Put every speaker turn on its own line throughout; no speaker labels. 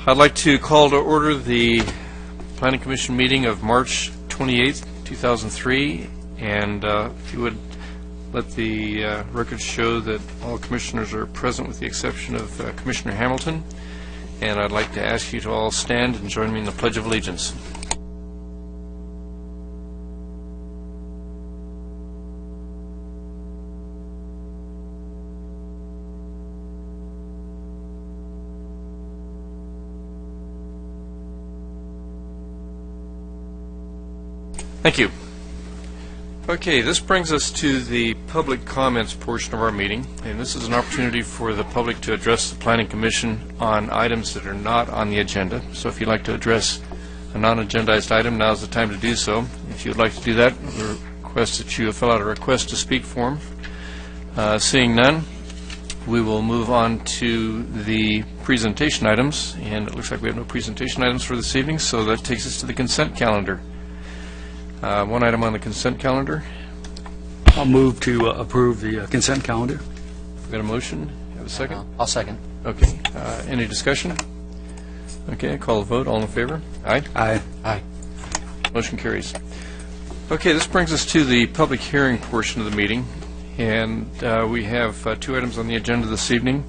I'd like to call to order the Planning Commission meeting of March 28th, 2003, and if you would let the records show that all commissioners are present with the exception of Commissioner Hamilton, and I'd like to ask you to all stand and join me in the Pledge of Allegiance. Thank you. Okay, this brings us to the public comments portion of our meeting, and this is an opportunity for the public to address the Planning Commission on items that are not on the agenda. So if you'd like to address a non-agendized item, now's the time to do so. If you'd like to do that, we request that you fill out a request to speak form. Seeing none, we will move on to the presentation items, and it looks like we have no presentation items for this evening, so that takes us to the consent calendar. One item on the consent calendar.
I'll move to approve the consent calendar.
We got a motion? Have a second?
I'll second.
Okay. Any discussion? Okay, call the vote. All in favor? Aye?
Aye.
Aye.
Motion carries. Okay, this brings us to the public hearing portion of the meeting, and we have two items on the agenda this evening.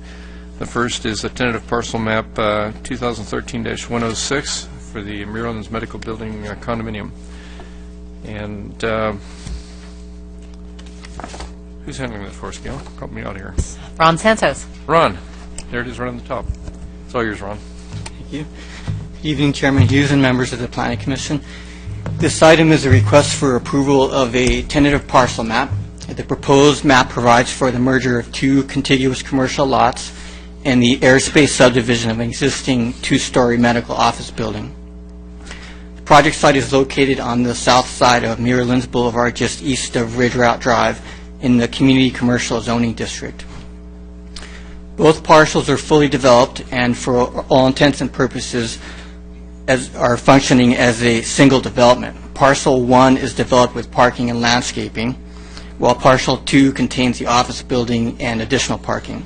The first is a tentative parcel map 2013-106 for the Maryland's Medical Building condominium. And who's handling this for us, Gail? Help me out here.
Ron Santos.
Ron. There it is right on the top. It's all yours, Ron.
Thank you. Good evening, Chairman Hughes and members of the Planning Commission. This item is a request for approval of a tentative parcel map. The proposed map provides for the merger of two contiguous commercial lots and the airspace subdivision of an existing two-story medical office building. The project site is located on the south side of Muirlands Boulevard, just east of Ridge Route Drive in the Community Commercial Zoning District. Both parcels are fully developed and for all intents and purposes are functioning as a single development. Parcel 1 is developed with parking and landscaping, while Parcel 2 contains the office building and additional parking.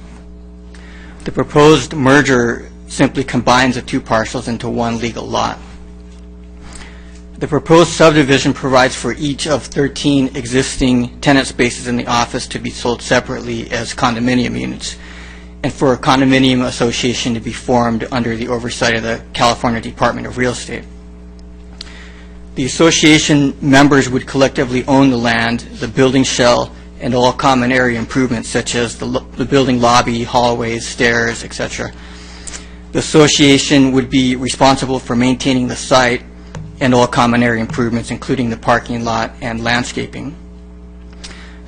The proposed merger simply combines the two parcels into one legal lot. The proposed subdivision provides for each of 13 existing tenant spaces in the office to be sold separately as condominium units, and for a condominium association to be formed under the oversight of the California Department of Real Estate. The association members would collectively own the land, the building shell, and all common area improvements such as the building lobby, hallways, stairs, etc. The association would be responsible for maintaining the site and all common area improvements, including the parking lot and landscaping.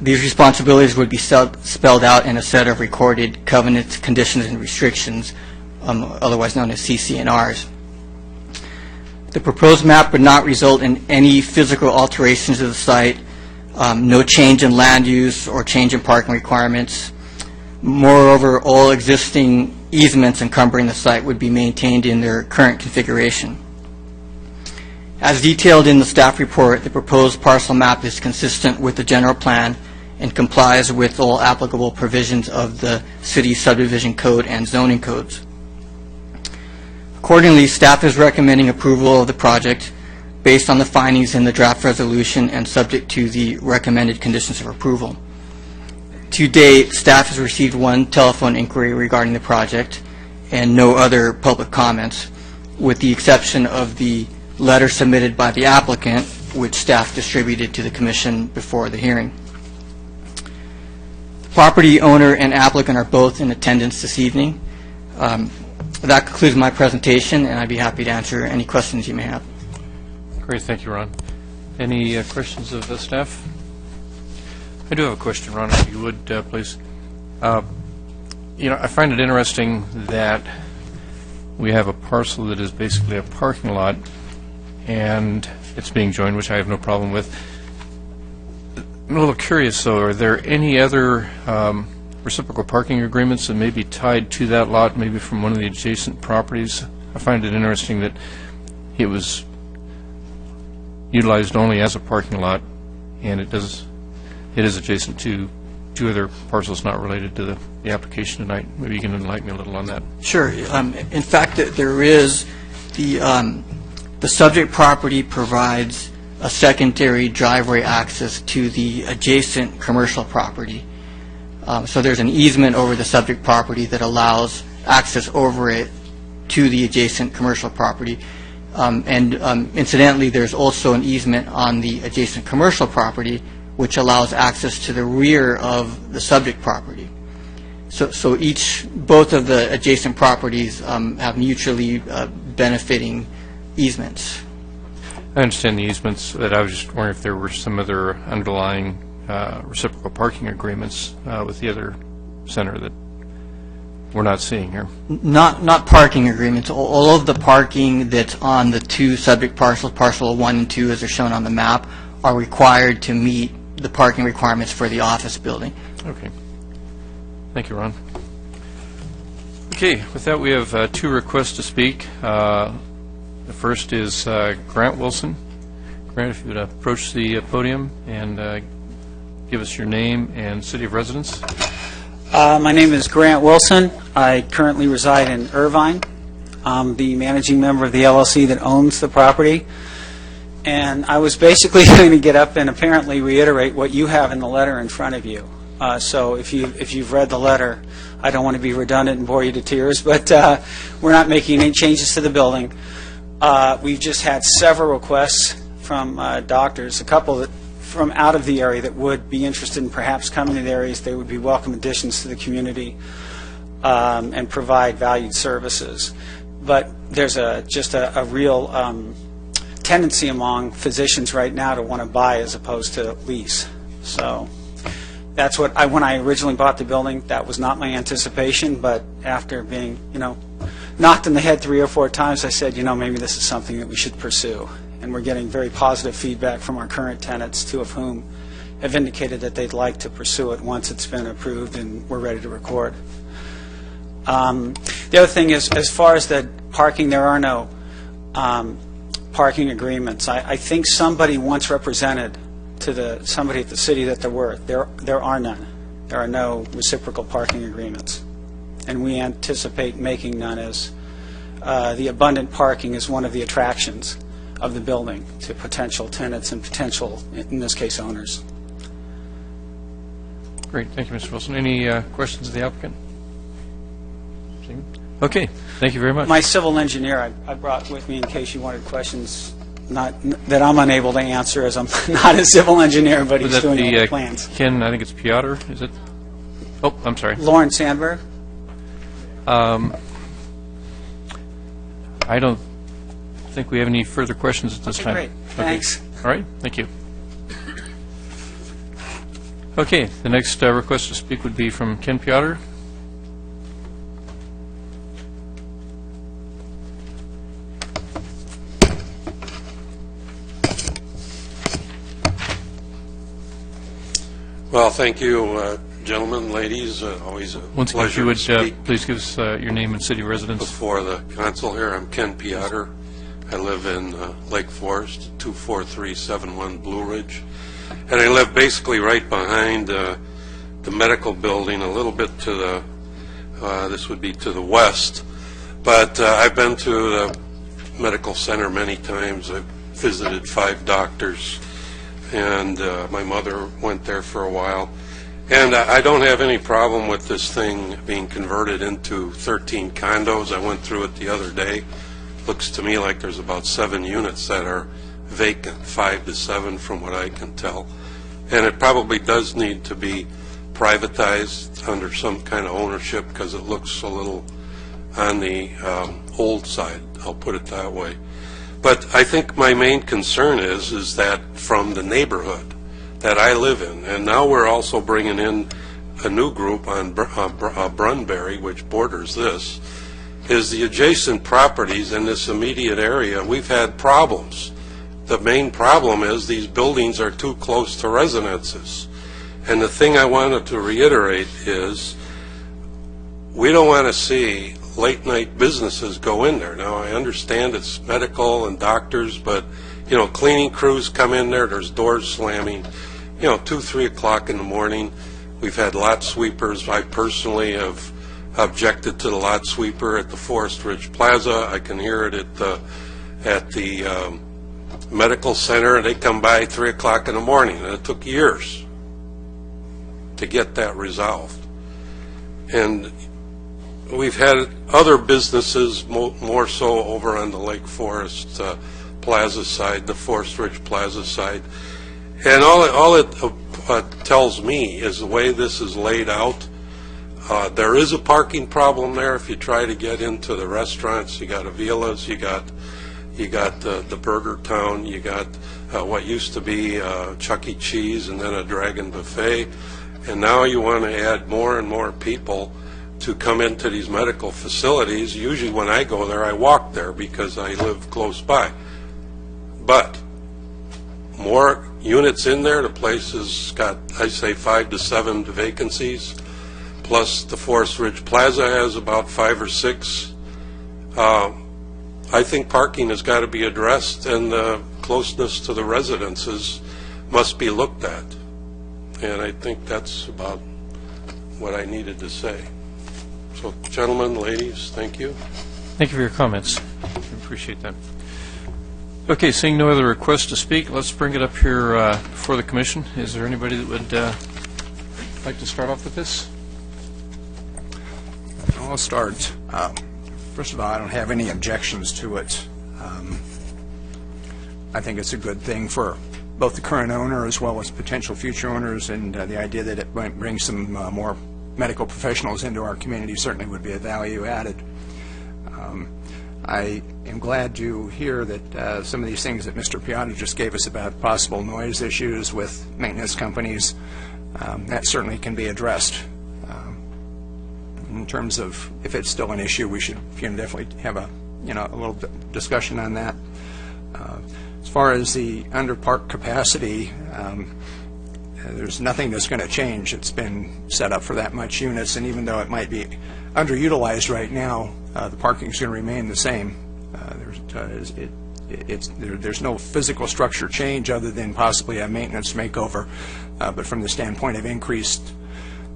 These responsibilities would be spelled out in a set of recorded covenants, conditions, and restrictions, otherwise known as CC&Rs. The proposed map would not result in any physical alterations of the site, no change in land use or change in parking requirements. Moreover, all existing easements encumbering the site would be maintained in their current configuration. As detailed in the staff report, the proposed parcel map is consistent with the general plan and complies with all applicable provisions of the city subdivision code and zoning codes. Accordingly, staff is recommending approval of the project based on the findings in the draft resolution and subject to the recommended conditions of approval. To date, staff has received one telephone inquiry regarding the project and no other public comments, with the exception of the letter submitted by the applicant, which staff distributed to the Commission before the hearing. The property owner and applicant are both in attendance this evening. That concludes my presentation, and I'd be happy to answer any questions you may have.
Great, thank you, Ron. Any questions of the staff? I do have a question, Ron, if you would, please. I find it interesting that we have a parcel that is basically a parking lot, and it's being joined, which I have no problem with. I'm a little curious, though, are there any other reciprocal parking agreements that may be tied to that lot, maybe from one of the adjacent properties? I find it interesting that it was utilized only as a parking lot, and it is adjacent to two other parcels not related to the application tonight. Maybe you can enlighten me a little on that.
Sure. In fact, there is the subject property provides a secondary driveway access to the adjacent commercial property. So there's an easement over the subject property that allows access over it to the adjacent commercial property. Incidentally, there's also an easement on the adjacent commercial property which allows access to the rear of the subject property. So both of the adjacent properties have mutually benefiting easements.
I understand the easements, but I was just wondering if there were some other underlying reciprocal parking agreements with the other center that we're not seeing here.
Not parking agreements. All of the parking that's on the two subject parcels, parcel 1 and 2 as they're shown on the map, are required to meet the parking requirements for the office building.
Okay. Thank you, Ron. Okay, with that we have two requests to speak. The first is Grant Wilson. Grant, if you would approach the podium and give us your name and city of residence.
My name is Grant Wilson. I currently reside in Irvine. I'm the managing member of the LLC that owns the property. And I was basically going to get up and apparently reiterate what you have in the letter in front of you. So if you've read the letter, I don't want to be redundant and bore you to tears, but we're not making any changes to the building. We've just had several requests from doctors, a couple that from out of the area that would be interested in perhaps coming to the areas. They would be welcome additions to the community and provide valued services. But there's just a real tendency among physicians right now to want to buy as opposed to lease. So that's what when I originally bought the building, that was not my anticipation, but after being, knocked in the head 3 or 4 times, I said, maybe this is something that we should pursue. And we're getting very positive feedback from our current tenants, 2 of whom have indicated that they'd like to pursue it once it's been approved and we're ready to record. The other thing is, as far as the parking, there are no parking agreements. I think somebody once represented to somebody at the city that there were. There are none. There are no reciprocal parking agreements. And we anticipate making none, as the abundant parking is one of the attractions of the building to potential tenants and potential, in this case, owners.
Great. Thank you, Mr. Wilson. Any questions of the applicant? Okay. Thank you very much.
My civil engineer I brought with me in case you wanted questions that I'm unable to answer, as I'm not a civil engineer, but he's doing all the plans.
Ken, I think it's Piotr, is it? Oh, I'm sorry.
Lauren Sandberg.
I don't think we have any further questions at this time.
Great. Thanks.
All right. Thank you. Okay. The next request to speak would be from Ken Piotr.
Well, thank you, gentlemen, ladies. Always a
Once again, if
pleasure
you would
to speak
please give us your name and city of residence.
before the council here. I'm Ken Piotr. I live in Lake Forest, 24371 Blue Ridge. And I live basically right behind the medical building, a little bit to the, this would be to the west. But I've been to the medical center many times. I've visited 5 doctors. And my mother went there for a while. And I don't have any problem with this thing being converted into 13 condos. I went through it the other day. Looks to me like there's about 7 units that are vacant, 5 to 7 from what I can tell. And it probably does need to be privatized under some kind of ownership because it looks a little on the old side, I'll put it that way. But I think my main concern is that from the neighborhood that I live in, and now we're also bringing in a new group on Brunberry, which borders this, is the adjacent properties in this immediate area. We've had problems. The main problem is these buildings are too close to residences. And the thing I wanted to reiterate is we don't want to see late night businesses go in there. Now I understand it's medical and doctors, but cleaning crews come in there, there's doors slamming, 2, 3 o'clock in the morning. We've had lot sweepers. I personally have objected to the lot sweeper at the Forest Ridge Plaza. I can hear it at the medical center. They come by 3 o'clock in the morning, and it took years to get that resolved. And we've had other businesses, more so over on the Lake Forest Plaza side, the Forest Ridge Plaza side. And all it tells me is the way this is laid out. There is a parking problem there. If you try to get into the restaurants, you got Avila's, you got the Burger Town, you got what used to be Chuck E. Cheese, and then a Dragon Buffet. And now you want to add more and more people to come into these medical facilities. Usually when I go there, I walk there because I live close by. But more units in there, the place has got, I say, 5 to 7 vacancies, plus the Forest Ridge Plaza has about 5 or 6. I think parking has got to be addressed, and the closeness to the residences must be looked at. And I think that's about what I needed to say. So, gentlemen, ladies, thank you.
Thank you for your comments. I appreciate that. Okay, seeing no other requests to speak, let's bring it up here before the commission. Is there anybody that would like to start off with this?
I'll start. First of all, I don't have any objections to it. I think it's a good thing for both the current owner as well as potential future owners, and the idea that it might bring some more medical professionals into our community certainly would be a value added. I am glad to hear that some of these things that Mr. Piata just gave us about possible noise issues with maintenance companies, that certainly can be addressed. In terms of if it's still an issue, we should definitely have a little discussion on that. As far as the under-park capacity, there's nothing that's going to change. It's been set up for that much units, and even though it might be underutilized right now, the parking is going to remain the same. There's no physical structure change other than possibly a maintenance makeover, but from the standpoint of increased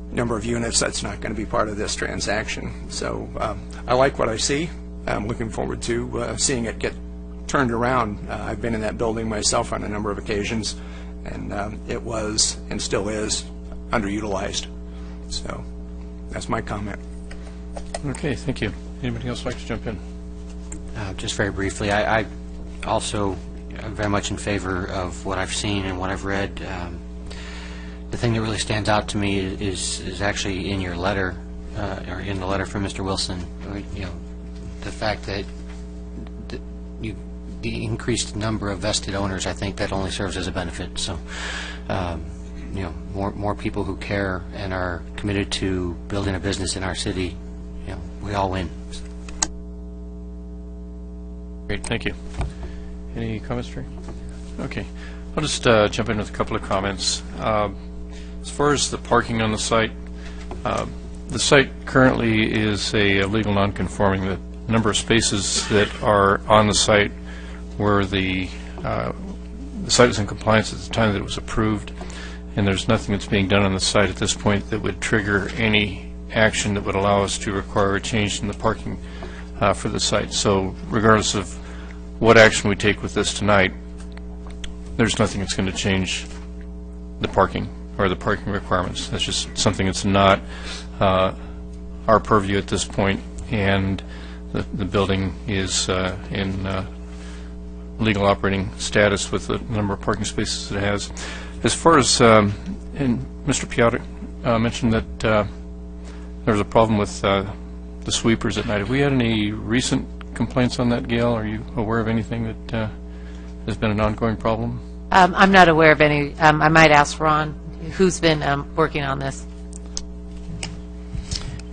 number of units, that's not going to be part of this transaction. So I like what I see. I'm looking forward to seeing it get turned around. I've been in that building myself on a number of occasions, and it was and still is underutilized. So that's my comment.
Okay, thank you. Anybody else like to jump in?
Just very briefly, I also am very much in favor of what I've seen and what I've read. The thing that really stands out to me is actually in your letter, or in the letter from Mr. Wilson. The fact that the increased number of vested owners, I think that only serves as a benefit. So, more people who care and are committed to building a business in our city, we all win.
Great, thank you. Any comments, Trey? Okay, I'll just jump in with a couple of comments. As far as the parking on the site currently is a legal non-conforming. The number of spaces that are on the site where the site was in compliance at the time that it was approved, and there's nothing that's being done on the site at this point that would trigger any action that would allow us to require a change in the parking for the site. So regardless of what action we take with this tonight, there's nothing that's going to change the parking or the parking requirements. That's just something that's not our purview at this point, and the building is in legal operating status with the number of parking spaces it has. As far as, and Mr. Piata mentioned that there was a problem with the sweepers at night. Have we had any recent complaints on that, Gail? Are you aware of anything that has been an ongoing problem?
I'm not aware of any. I might ask Ron, who's been working on this.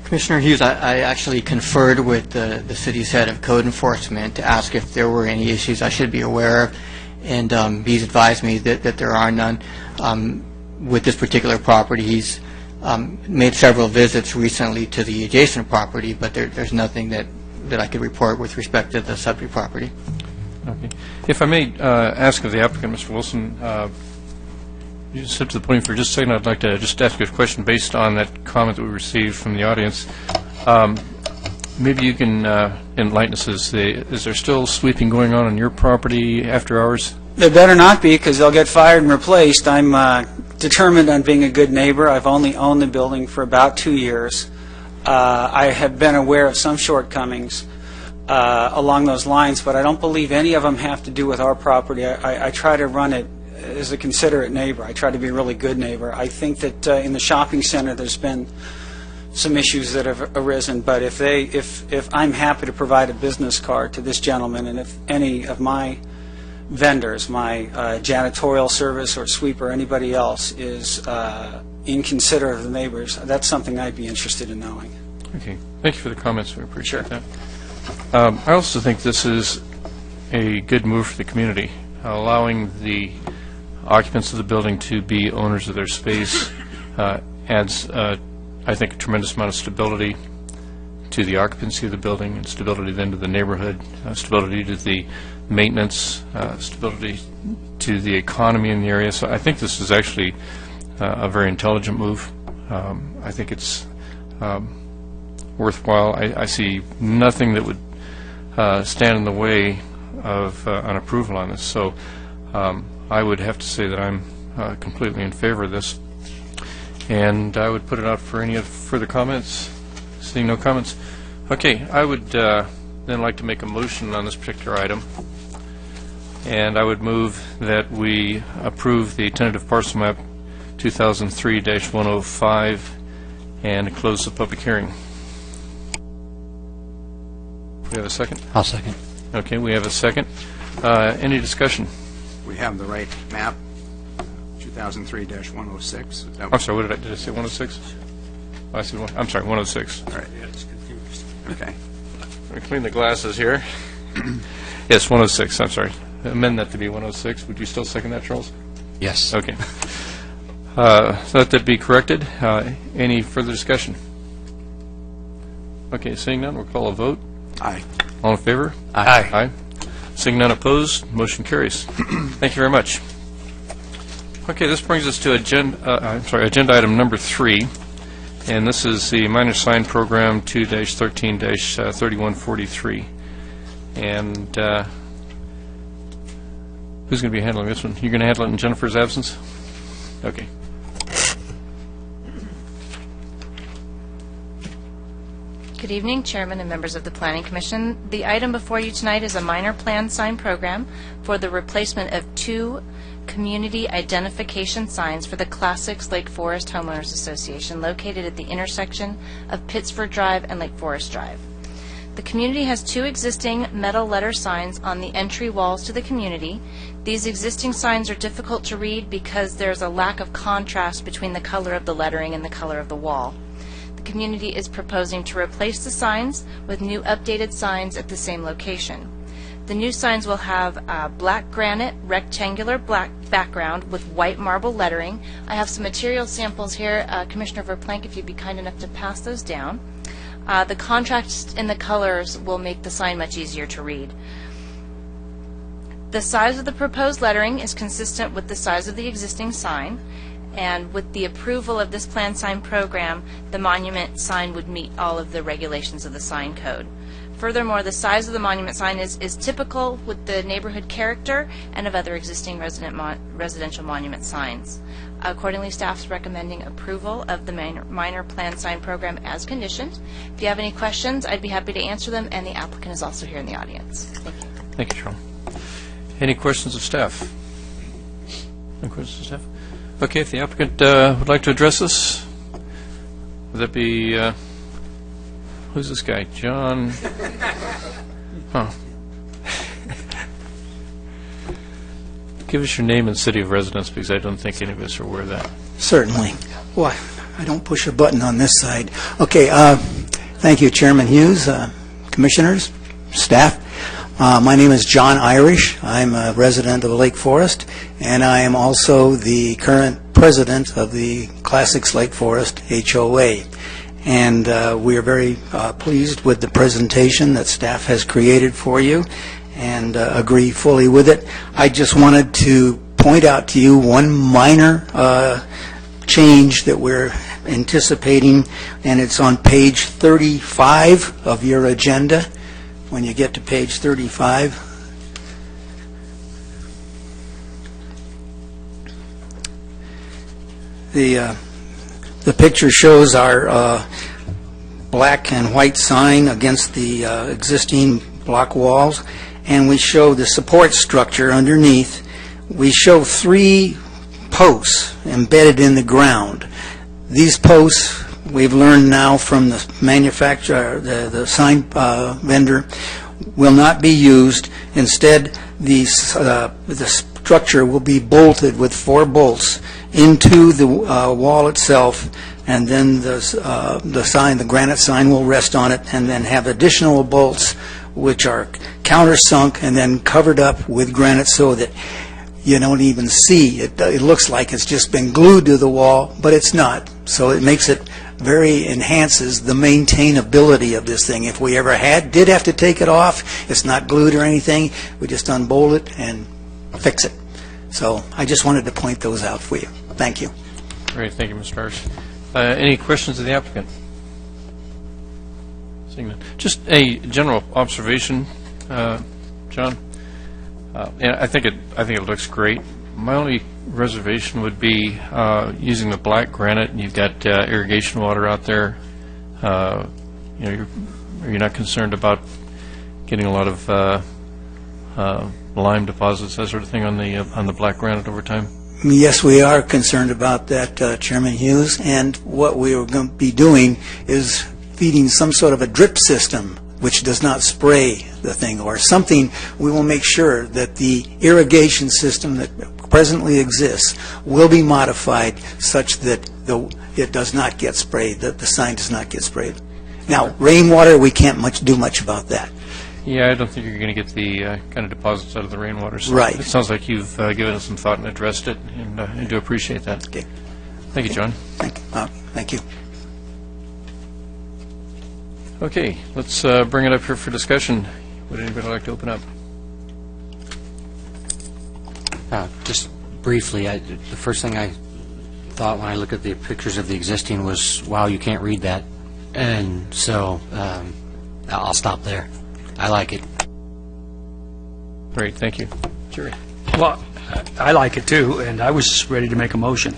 Commissioner Hughes, I actually conferred with the city's head of code enforcement to ask if there were any issues I should be aware of, and he's advised me that there are none. With this particular property, he's made several visits recently to the adjacent property, but there's nothing that I could report with respect to the subject property.
Okay. If I may ask of the applicant, Mr. Wilson, you step to the podium for just a second, I'd like to just ask you a question based on that comment that we received from the audience. Maybe you can enlighten us. Is there still sweeping going on your property after hours?
There better not be, because they'll get fired and replaced. I'm determined on being a good neighbor. I've only owned the building for about 2 years. I have been aware of some shortcomings along those lines, but I don't believe any of them have to do with our property. I try to run it as a considerate neighbor. I try to be a really good neighbor. I think that in the shopping center there's been some issues that have arisen, but if I'm happy to provide a business card to this gentleman, and if any of my vendors, my janitorial service or sweeper, anybody else is inconsiderate of the neighbors, that's something I'd be interested in knowing.
Okay. Thank you for the comments. We appreciate that. I also think this is a good move for the community, allowing the occupants of the building to be owners of their space adds, I think, a tremendous amount of stability to the occupancy of the building, and stability then to the neighborhood, stability to the maintenance, stability to the economy in the area. So I think this is actually a very intelligent move. I think it's worthwhile. I see nothing that would stand in the way of an approval on this. So I would have to say that I'm completely in favor of this. And I would put it out for any further comments. Seeing no comments. Okay, I would then like to make a motion on this particular item. And I would move that we approve the tentative parcel map 2003-105 and close the public hearing. We have a second?
I'll second.
Okay, we have a second. Any discussion?
We have the right map, 2003-106.
I'm sorry, did I say 106? Oh, I see one. I'm sorry, 106.
All right. Yeah, it's confused. Okay.
Let me clean the glasses here. Yes, 106. I'm sorry. Amend that to be 106. Would you still second that, Charles?
Yes.
Okay. So let that be corrected. Any further discussion? Okay, seeing none, we'll call a vote.
Aye.
All in favor?
Aye.
Aye. Seeing none opposed, motion carries. Thank you very much. Okay, this brings us to agenda item number 3, and this is the minor sign program 2-13-3143. And who's going to be handling this one? You're going to handle it in Jennifer's absence? Okay.
Good evening, Chairman and members of the Planning Commission. The item before you tonight is a minor plan sign program for the replacement of 2 community identification signs for the Classics Lake Forest Homeowners Association located at the intersection of Pittsford Drive and Lake Forest Drive. The community has 2 existing metal letter signs on the entry walls to the community. These existing signs are difficult to read because there's a lack of contrast between the color of the lettering and the color of the wall. The community is proposing to replace the signs with new updated signs at the same location. The new signs will have black granite rectangular black background with white marble lettering. I have some material samples here. Commissioner Verplank, if you'd be kind enough to pass those down. The contrast in the colors will make the sign much easier to read. The size of the proposed lettering is consistent with the size of the existing sign, and with the approval of this plan sign program, the monument sign would meet all of the regulations of the sign code. Furthermore, the size of the monument sign is typical with the neighborhood character and of other existing residential monument signs. Accordingly, staff is recommending approval of the minor plan sign program as conditioned. If you have any questions, I'd be happy to answer them, and the applicant is also here in the audience. Thank you.
Thank you, Charles. Any questions of staff? No questions of staff? Okay, if the applicant would like to address this, would that be, who's this guy? John? Huh. Give us your name and city of residence, because I don't think any of us are aware of that.
Certainly. Why, I don't push a button on this side. Okay, thank you, Chairman Hughes, commissioners, staff. My name is John Irish. I'm a resident of Lake Forest, and I am also the current president of the Classics Lake Forest HOA. And we are very pleased with the presentation that staff has created for you, and agree fully with it. I just wanted to point out to you one minor change that we're anticipating, and it's on page 35 of your agenda. When you get to page 35, the picture shows our black and white sign against the existing block walls, and we show the support structure underneath. We show 3 posts embedded in the ground. These posts, we've learned now from the manufacturer, the sign vendor, will not be used. Instead, the structure will be bolted with 4 bolts into the wall itself, and then the granite sign will rest on it, and then have additional bolts which are countersunk and then covered up with granite so that you don't even see it. It looks like it's just been glued to the wall, but it's not. So it makes it enhances the maintainability of this thing. If we ever did have to take it off, it's not glued or anything. We just unbolt it and fix it. So I just wanted to point those out for you. Thank you.
Great, thank you, Mr. Irish. Any questions of the applicant? Seeing none. Just a general observation, John. And I think it looks great. My only reservation would be using the black granite, and you've got irrigation water out there. Are you not concerned about getting a lot of lime deposits, that sort of thing, on the black granite over time?
Yes, we are concerned about that, Chairman Hughes, and what we are going to be doing is feeding some sort of a drip system which does not spray the thing or something. We will make sure that the irrigation system that presently exists will be modified such that it does not get sprayed, that the sign does not get sprayed. Now, rainwater, we can't do much about that.
Yeah, I don't think you're going to get the kind of deposits out of the rainwater. So
right.
It sounds like you've given it some thought and addressed it, and I do appreciate that.
Okay.
Thank you, John.
Thank you.
Okay, let's bring it up here for discussion. Would anybody like to open up?
Just briefly, the first thing I thought when I looked at the pictures of the existing was, wow, you can't read that. And so I'll stop there. I like it.
Great, thank you. Jerry?
Well, I like it too, and I was ready to make a motion.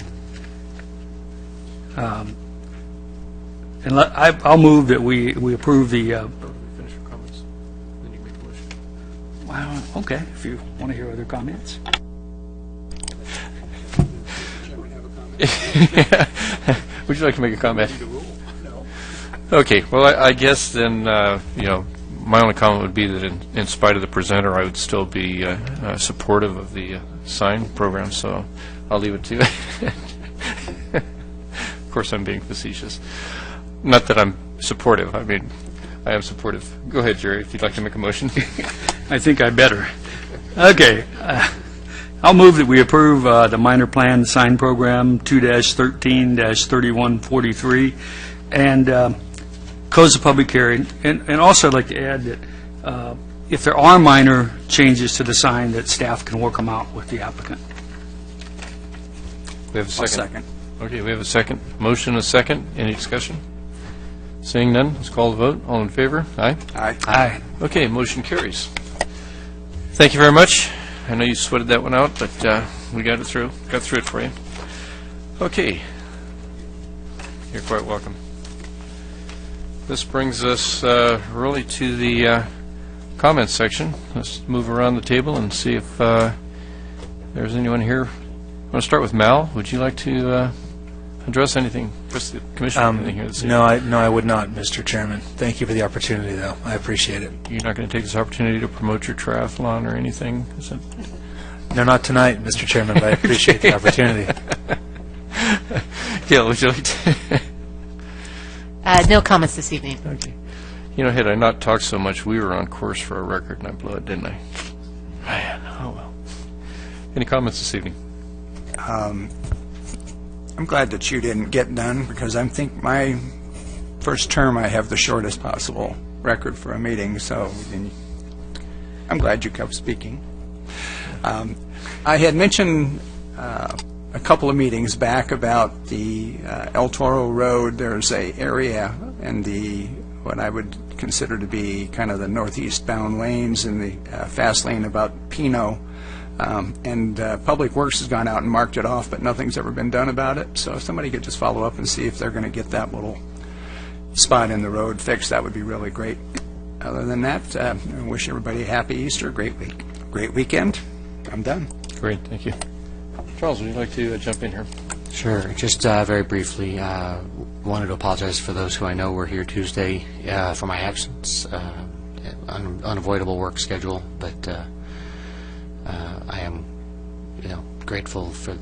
I'll move that we approve the...
Finish your comments, then you make a motion.
Well, okay, if you want to hear other comments.
Would you like to make a comment? Okay, well, I guess then, my only comment would be that in spite of the presenter, I would still be supportive of the sign program, so I'll leave it to it. Of course, I'm being facetious. Not that I'm supportive. I mean, I am supportive. Go ahead, Jerry, if you'd like to make a motion.
I think I better. Okay. I'll move that we approve the minor plan sign program 2-13-3143 and close the public hearing. And also I'd like to add that if there are minor changes to the sign, that staff can work them out with the applicant.
We have a second.
I'll second.
Okay, we have a second. Motion and a second. Any discussion? Seeing none, let's call the vote. All in favor? Aye?
Aye.
Aye.
Okay, motion carries. Thank you very much. I know you sweated that one out, but we got through it for you. Okay. You're quite welcome. This brings us really to the comments section. Let's move around the table and see if there's anyone here. I want to start with Mal. Would you like to address anything? Address the commission anything here this evening?
No, I would not, Mr. Chairman. Thank you for the opportunity, though. I appreciate it.
You're not going to take this opportunity to promote your triathlon or anything? Is it?
No, not tonight, Mr. Chairman, but I appreciate the opportunity.
Gail, would you like to?
No comments this evening.
Okay. Had I not talked so much, we were on course for a record, and I blew it, didn't I? Man, oh well. Any comments this evening?
I'm glad that you didn't get done, because I think my first term I have the shortest possible record for a meeting, so I'm glad you kept speaking. I had mentioned a couple of meetings back about the El Toro Road. There's a area in the what I would consider to be kind of the northeast bound lanes in the fast lane about Pino. And Public Works has gone out and marked it off, but nothing's ever been done about it. So if somebody could just follow up and see if they're going to get that little spot in the road fixed, that would be really great. Other than that, I wish everybody a happy Easter, great weekend. I'm done.
Great, thank you. Charles, would you like to jump in here?
Sure. Just very briefly, wanted to apologize for those who I know were here Tuesday for my absence. Unavoidable work schedule, but I am, grateful for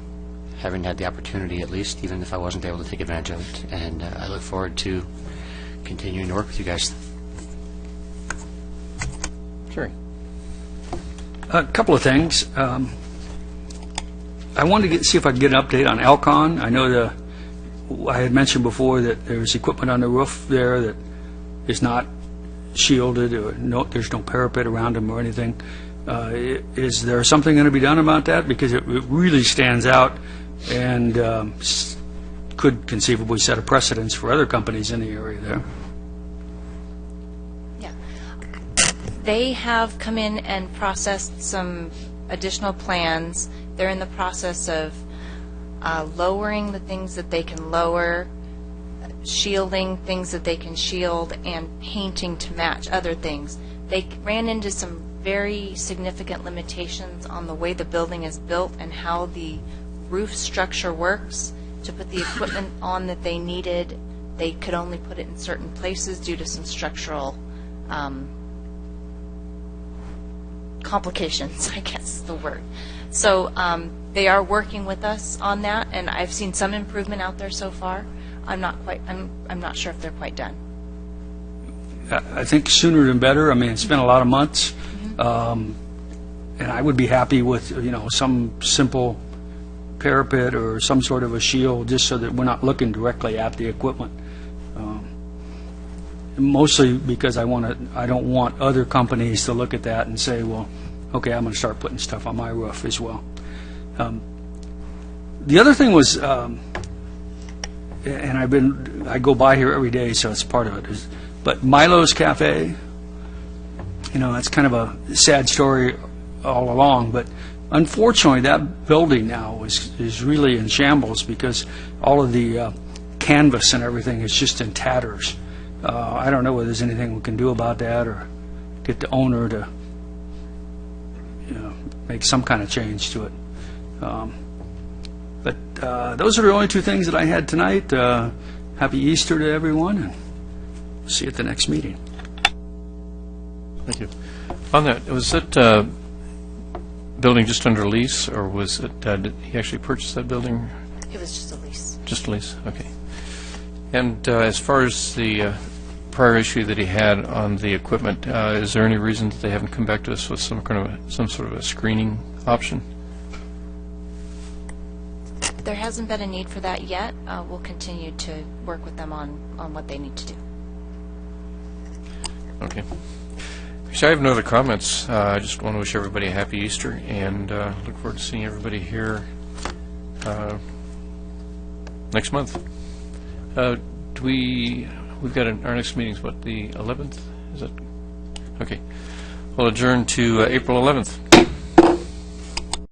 having had the opportunity, at least, even if I wasn't able to take advantage of it. And I look forward to continuing to work with you guys.
Sure.
A couple of things. I wanted to see if I could get an update on Alcon. I know I had mentioned before that there's equipment on the roof there that is not shielded, or there's no parapet around them or anything. Is there something going to be done about that? Because it really stands out and could conceivably set a precedence for other companies in the area there.
Yeah. They have come in and processed some additional plans. They're in the process of lowering the things that they can lower, shielding things that they can shield, and painting to match other things. They ran into some very significant limitations on the way the building is built and how the roof structure works. To put the equipment on that they needed, they could only put it in certain places due to some structural complications, I guess is the word. So they are working with us on that, and I've seen some improvement out there so far. I'm not sure if they're quite done.
I think sooner than better. I mean, it's been a lot of months, and I would be happy with some simple parapet or some sort of a shield, just so that we're not looking directly at the equipment. Mostly because I don't want other companies to look at that and say, well, okay, I'm going to start putting stuff on my roof as well. The other thing was, and I go by here every day, so it's part of it. But Milo's Cafe, that's kind of a sad story all along. But unfortunately, that building now is really in shambles because all of the canvas and everything is just in tatters. I don't know whether there's anything we can do about that or get the owner to make some kind of change to it. But those are the only two things that I had tonight. Happy Easter to everyone, and see you at the next meeting.
Thank you. On that, was it building just under lease, or was it, did he actually purchase that building?
It was just a lease.
Just a lease, okay. And as far as the prior issue that he had on the equipment, is there any reason that they haven't come back to us with some sort of a screening option?
There hasn't been a need for that yet. We'll continue to work with them on what they need to do.
Okay. So I have no other comments. I just want to wish everybody a happy Easter, and look forward to seeing everybody here next month. We've got our next meeting's what, the 11th? Is that okay? We'll adjourn to April 11th.